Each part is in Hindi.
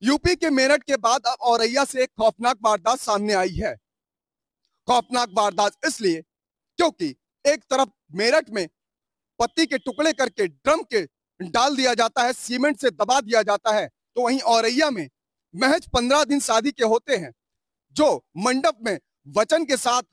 यूपी के मेरठ के बाद अब औरैया से एक खौफनाक वारदात सामने आई है। खौफनाक वारदात इसलिए क्योंकि एक तरफ मेरठ में पत्ती के टुकड़े करके ड्रम के डाल दिया जाता है, सीमेंट से दबा दिया जाता है, तो वहीं औरैया में महज 15 दिन शादी के होते हैं, जो मंडप में वचन के साथ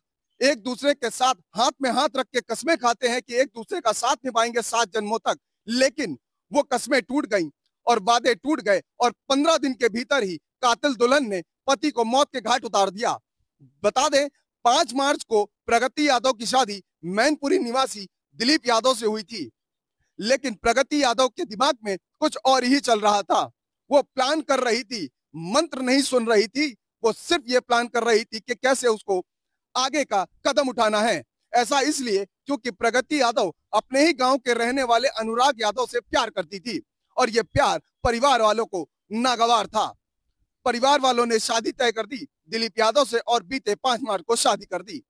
एक दूसरे के साथ हाथ में हाथ रख के कस्में खाते हैं कि एक दूसरे का साथ निभाएंगे 7 जन्मों तक। लेकिन वो कस्में टूट गईं और वादे टूट गए और 15 दिन के भीतर ही कातिल दुल्हन ने पति को मौत के घाट उतार दिया। बता दें, 5 मार्च को प्रगति यादव की शादी मैनपुरी निवासी दिलीप यादव से हुई थी, लेकिन प्रगति यादव के दिमाग में कुछ और ही चल रहा था। वो प्लान कर रही थी, मंत्र नहीं सुन रही थी, वो सिर्फ ये प्लान कर रही थी कि कैसे उसको आगे का कदम उठाना है। ऐसा इसलिए क्योंकि प्रगति यादव अपने ही गांव के रहने वाले अनुराग यादव से प्यार करती थी और ये प्यार परिवार वालों को नागवार था। परिवार वालों ने शादी तय कर दी दिलीप यादव से और बीते 5 मार्च को शादी कर दी।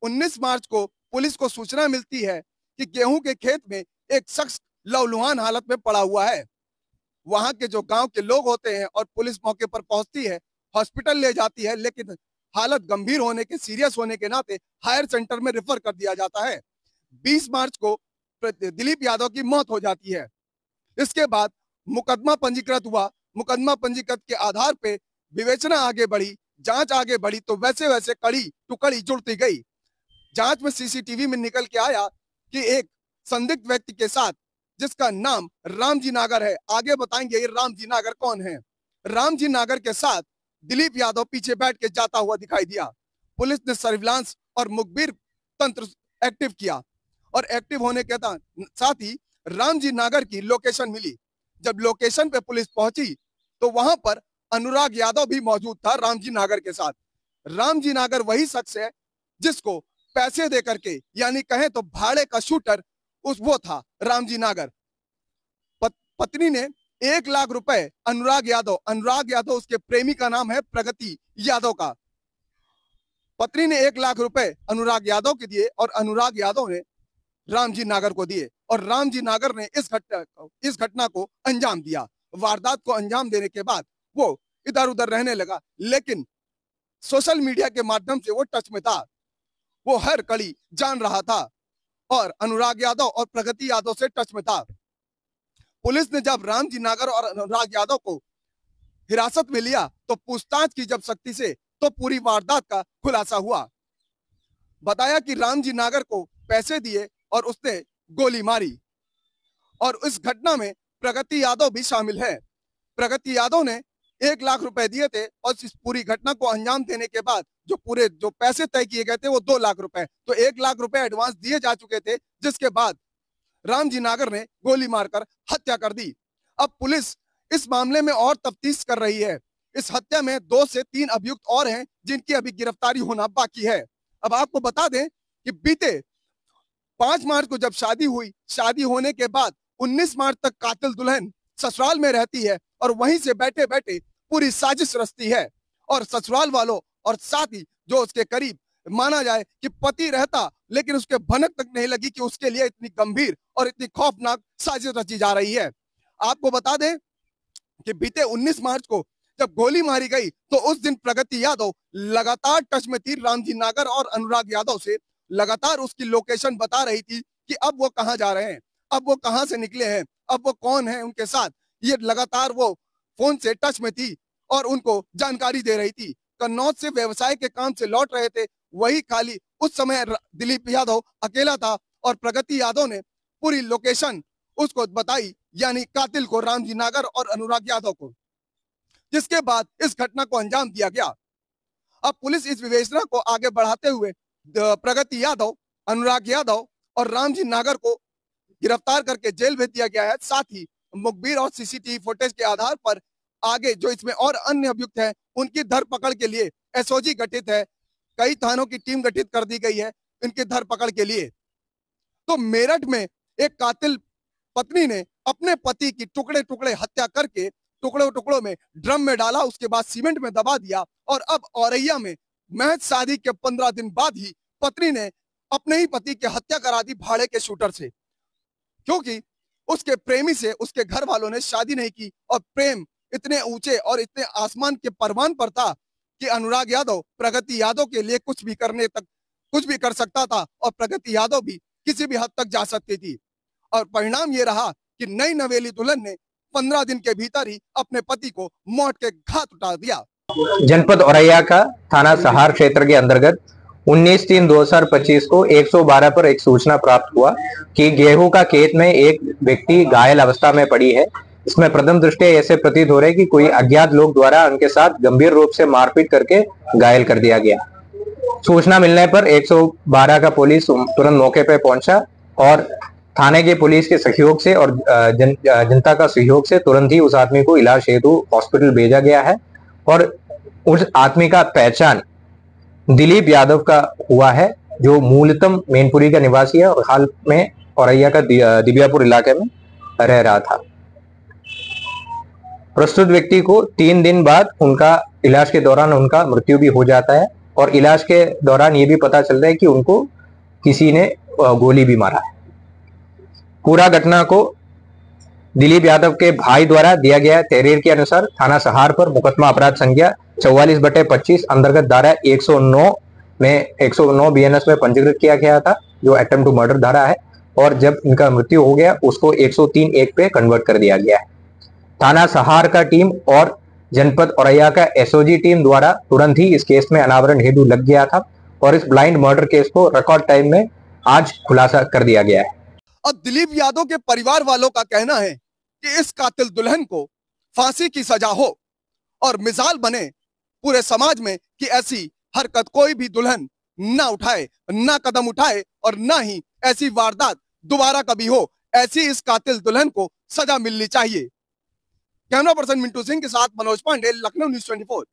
19 मार्च को पुलिस को सूचना मिलती है कि गेहूं के खेत में एक शख्स लहूलुहान हालत में पड़ा हुआ है। वहां के जो गांव के लोग होते हैं और पुलिस मौके पर पहुंचती है, हॉस्पिटल ले जाती है, लेकिन हालत गंभीर होने के, सीरियस होने के नाते हायर सेंटर में रेफर कर दिया जाता है। 20 मार्च को दिलीप यादव की मौत हो जाती है। इसके बाद मुकदमा पंजीकृत हुआ। मुकदमा पंजीकृत के आधार पे विवेचना आगे बढ़ी, जांच आगे बढ़ी, तो वैसे वैसे कड़ी टू कड़ी जुड़ती गई। जांच में सीसीटीवी में निकल के आया कि एक संदिग्ध व्यक्ति के साथ, जिसका नाम रामजी नागर है, आगे बताएंगे ये रामजी नागर कौन है। रामजी नागर के साथ दिलीप यादव पीछे बैठ के जाता हुआ दिखाई दिया। पुलिस ने सर्विलांस और मुखबिर तंत्र एक्टिव किया और एक्टिव होने के साथ ही रामजी नागर की लोकेशन मिली। जब लोकेशन पे पुलिस पहुंची तो वहां पर अनुराग यादव भी मौजूद था रामजी नागर के साथ। रामजी नागर वही शख्स है जिसको पैसे दे करके, यानी कहें तो भाड़े का शूटर, वो था रामजी नागर। पत्नी ने 1 लाख रुपए अनुराग यादव उसके प्रेमी का नाम है प्रगति यादव का। पत्नी ने 1 लाख रुपए अनुराग यादव के दिए और अनुराग यादव ने रामजी नागर को दिए और रामजी नागर ने इस घटना को अंजाम दिया। वारदात को अंजाम देने के बाद वो इधर उधर रहने लगा, लेकिन सोशल मीडिया के माध्यम से वो टच में था, वो हर कड़ी जान रहा था और अनुराग यादव और प्रगति यादव से टच में था। पुलिस ने जब रामजी नागर और अनुराग यादव को हिरासत में लिया तो पूछताछ की जब सख्ती से, तो पूरी वारदात का खुलासा हुआ। बताया कि रामजी नागर को पैसे दिए और उसने गोली मारी और इस घटना में प्रगति यादव भी शामिल है। प्रगति यादव ने 1 लाख रुपए दिए थे और इस पूरी घटना को अंजाम देने के बाद जो पैसे तय किए गए थे वो 2 लाख रुपए, तो 1 लाख रुपए एडवांस दिए जा चुके थे, जिसके बाद रामजी नागर ने गोली मारकर हत्या कर दी। अब पुलिस इस मामले में और तफ्तीश कर रही है। इस हत्या में 2 से 3 अभियुक्त और हैं जिनकी अभी गिरफ्तारी होना बाकी है। अब आपको बता दें कि बीते 5 मार्च को जब शादी हुई, शादी होने के बाद 19 मार्च तक कातिल दुल्हन ससुराल में रहती है और वहीं से बैठे बैठे पूरी साजिश रचती है और ससुराल वालों और साथ ही जो उसके करीब माना जाए कि पति रहता, लेकिन उसके भनक तक नहीं लगी कि उसके लिए इतनी गंभीर और इतनी खौफनाक साजिश रची जा रही है। आपको बता दें कि बीते 19 मार्च को जब गोली मारी गई तो उस दिन प्रगति यादव लगातार टच में थी रामजी नागर और अनुराग यादव से, लगातार उसकी लोकेशन बता रही थी कि अब वो कहां जा रहे हैं, अब वो कहां से निकले हैं, अब वो कौन है उनके साथ। ये लगातार वो फोन से टच में थी और उनको जानकारी दे रही थी। कन्नौज से व्यवसाय के काम से लौट रहे थे, वही खाली उस समय दिलीप यादव अकेला था और प्रगति यादव ने पूरी लोकेशन उसको बताई, यानी कातिल को, रामजी नागर और अनुराग यादव को, जिसके बाद इस घटना को अंजाम दिया गया। अब पुलिस इस विवेचना को आगे बढ़ाते हुए प्रगति यादव, अनुराग यादव और रामजी नागर को गिरफ्तार करके जेल भेज दिया गया है। साथ ही मुखबिर और सीसीटीवी फुटेज के आधार पर आगे जो इसमें और अन्य अभियुक्त हैं उनकी धरपकड़ के लिए एसओजी गठित है, कई थानों की टीम गठित कर दी गई है इनकी धरपकड़ के लिए। तो मेरठ में एक कातिल पत्नी ने अपने पति की टुकड़े टुकड़े हत्या करके टुकड़ों टुकड़ों में ड्रम में डाला, उसके बाद सीमेंट में दबा दिया और अब औरैया में महज शादी के 15 दिन बाद ही पत्नी ने अपने ही पति की हत्या करा दी भाड़े के शूटर से, क्योंकि उसके प्रेमी से उसके घर वालों ने शादी नहीं की और प्रेम इतने ऊंचे और इतने आसमान के परवान पर था कि अनुराग यादव प्रगति यादव के लिए कुछ भी करने तक कुछ भी कर सकता था और प्रगति यादव भी किसी भी हद तक जा सकती थी। और परिणाम ये रहा कि नई नवेली दुल्हन ने 15 दिन के भीतर ही अपने पति को मौत के घाट उतार दिया। जनपद औरैया का थाना सहार क्षेत्र के अंतर्गत 19/3/2025 को 112 पर एक सूचना प्राप्त हुआ कि गेहूं का खेत में एक व्यक्ति घायल अवस्था में पड़ी है। इसमें प्रथम दृष्टया ऐसे प्रतीत हो रहा है कि कोई अज्ञात लोग द्वारा उनके साथ गंभीर रूप से मारपीट करके घायल कर दिया गया। सूचना मिलने पर 112 का पुलिस तुरंत मौके पर पहुंचा और थाने के पुलिस के सहयोग से और जनता का सहयोग से तुरंत ही उस आदमी को इलाज हेतु हॉस्पिटल भेजा गया है और उस आदमी का पहचान दिलीप यादव का हुआ है, जो मूलतः मैनपुरी का निवासी है और हाल में औरैया का दिव्यापुर इलाके में रह रहा था। प्रस्तुत व्यक्ति को 3 दिन बाद उनका इलाज के दौरान उनका मृत्यु भी हो जाता है और इलाज के दौरान ये भी पता चलता है कि उनको किसी ने गोली भी मारा है। पूरा घटना को दिलीप यादव के भाई द्वारा दिया गया तहरीर के अनुसार थाना सहार पर मुकदमा अपराध संख्या 44/25 अंतर्गत धारा 109 बीएनएस में पंजीकृत किया गया था, जो अटेम्प्ट टू मर्डर धारा है, और जब इनका मृत्यु हो गया उसको 103(1) पे कन्वर्ट कर दिया गया है। थाना सहार का टीम और जनपद औरैया का एसओजी टीम द्वारा तुरंत ही इस केस में अनावरण हेतु लग गया था और इस ब्लाइंड मर्डर केस को रिकॉर्ड टाइम में आज खुलासा कर दिया गया है। अब दिलीप यादव के परिवार वालों का कहना है कि इस कातिल दुल्हन को फांसी की सजा हो और मिसाल बने पूरे समाज में कि ऐसी हरकत कोई भी दुल्हन ना उठाए, ना कदम उठाए और ना ही ऐसी वारदात दोबारा कभी हो। ऐसी इस कातिल दुल्हन को सजा मिलनी चाहिए। कैमरा पर्सन मिंटू सिंह के साथ मनोज पांडे, लखनऊ न्यूज़ 24।